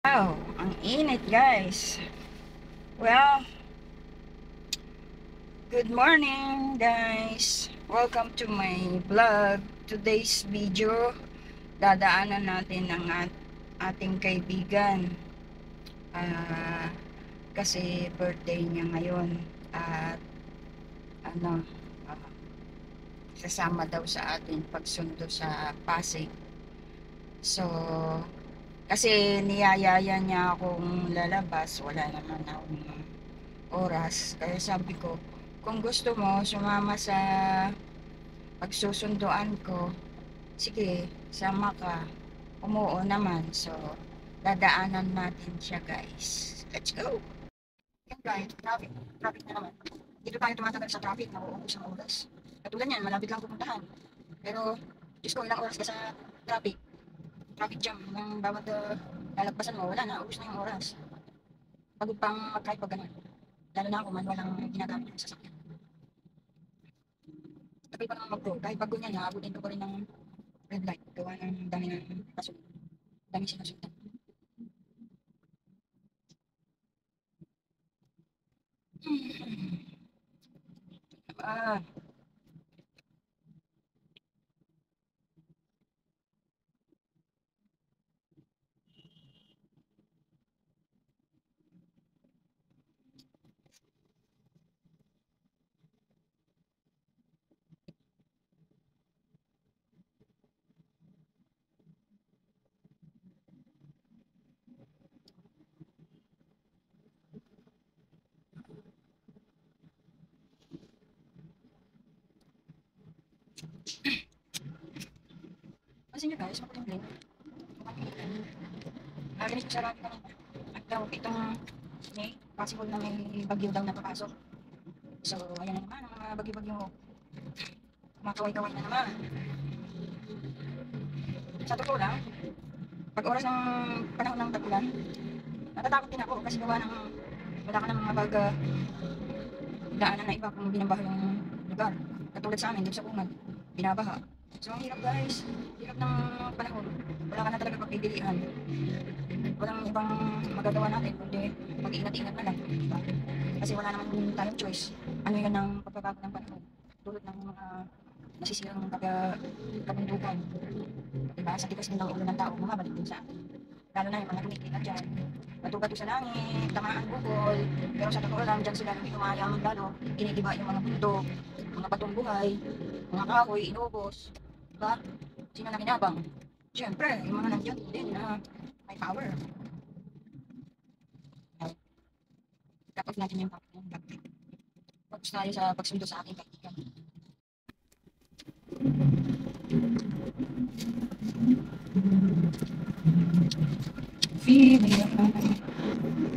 Wow, ang init guys. Well, good morning guys. Welcome to my vlog. Today's video, dadaanan natin ang ating kaibigan. Ah, kasi birthday niya ngayon at ano, ah, sasama daw sa atin pagsundo sa Pasig. So, kasi niyayaya niya akong lalabas, wala naman akong oras. Kaya sabi ko, kung gusto mo sumama sa pagsusunduan ko, sige, sama ka. Umuo naman. So, dadaanan natin siya guys. Let's go! Yan guys, traffic. Traffic na naman. Dito tayo tumatagal sa traffic, nauubos ang oras. Katulad yan, malapit lang pupuntahan. Pero, Diyos ko, ilang oras ka sa traffic. Traffic jam ng bawat lalagpasan mo, wala na, ubos na yung oras. Pagod pang mag-drive pag ganun. Lalo na ako man, walang ginagamit yung sasakyan. Tagal pa naman mag-go. Kahit bago niya, naabutin ko pa rin ng red light. Gawa ng dami ng kasunod. Dami sinusundan. Ah, kasi nyo guys, makulimlim. Ganito sa rami kanina. At daw, itong possible na may bagyo daw na papasok. So, ayan na naman, ang mga bagyo-bagyo. Kumakaway-kaway na naman. Sa totoo lang, pag oras ng panahon ng tag-ulan, natatakot din ako kasi gawa ng wala ka ng mga daanan na iba kung binabaha yung lugar. Katulad sa amin, dun sa Umag, binabaha. So, ang hirap guys. Hirap ng panahon. Wala ka na talaga pagpipilian. Walang ibang magagawa natin, kundi mag-iingat-ingat na lang. Diba? Kasi wala naman tayong choice. Ano yan ng pagbabago ng panahon. Tulad ng mga nasisirang kabundukan. Diba? Sa tikas din ng ulo ng tao, bumabalik din sa atin. Lalo na yung mga kumikita dyan. Bato-bato sa langit, tamaan bukol. Pero sa totoo lang, dyan sila nang humayaman lalo. Inidiba yung mga bundok, mga batong buhay, mga kahoy, inubos. Diba? Sino na kinabang? Siyempre, yung mga nandiyan din na may power. Tapos natin yung power. Tapos tayo sa pagsundo sa ating kaibigan.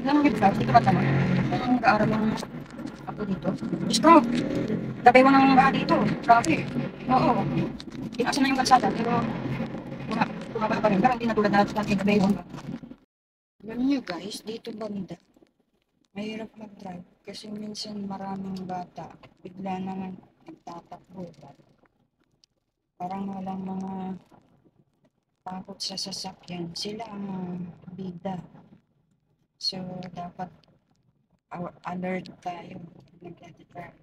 Alam mo yung guys, dito ba tanong? Kung nag-aaral yung ako dito. Diyos ko, gabi mo nang baha dito. Grabe. Oo. Pinasa na yung kalsada, pero bumaba pa rin. Parang hindi na tulad na dati gabi mo. Alam niyo guys, dito banda. Mahirap mag-drive kasi minsan maraming bata. Bigla naman nagtatakbo. Parang walang mga takot sa sasakyan. Sila ang bida. So, dapat alert tayo. Nagdadrive.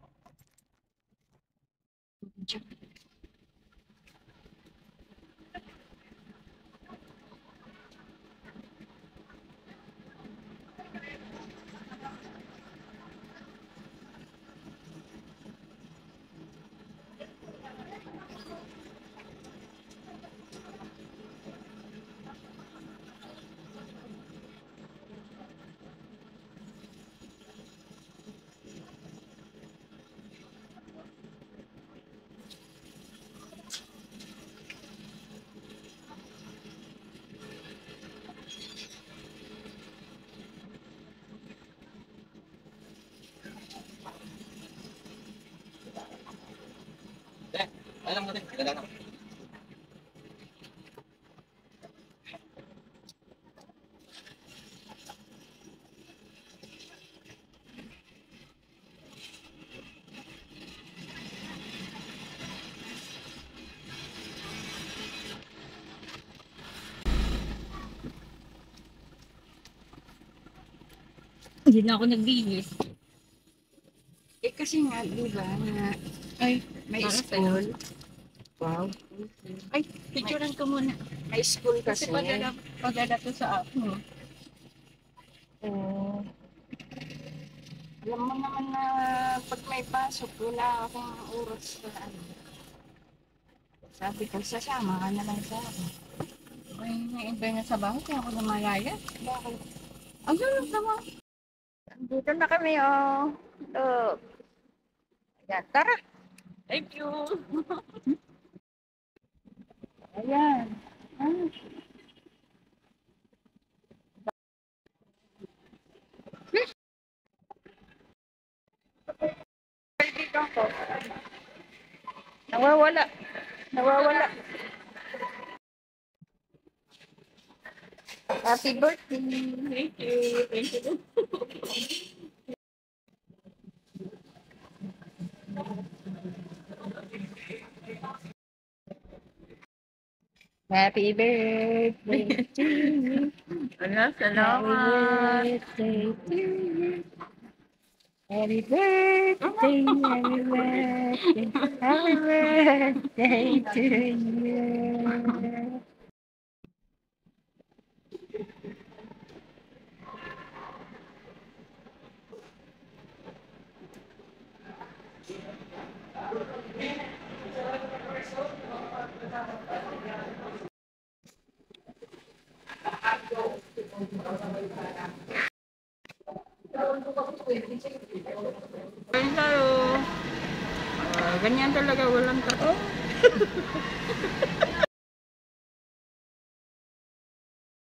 Alam mo natin, kilala na. Hindi na ako nagbihis. Eh kasi nga, di ba, na Ay, may para school. Wow. ay, picturean ko muna. May school Kasi kasi. pagdala to sa akin. Eh, alam mo naman na pag may pasok, wala akong oras sa ano. Sabi ko, sasama ka na lang sa akin. Ay, na-enjoy na sa bahay, kaya ako namalaya. Bakit? Ayun lang naman. Dito na kami, oh. Look. Ayan, tara. Thank you. Ayan. Ah. Dito ako. Nawawala. Nawawala. Happy birthday. Thank you. Thank you. Happy birthday to you. Wala, Happy salamat. birthday to you. Happy birthday, happy birthday, happy birthday to you. Ayun tayo. Ganyan talaga, walang tao.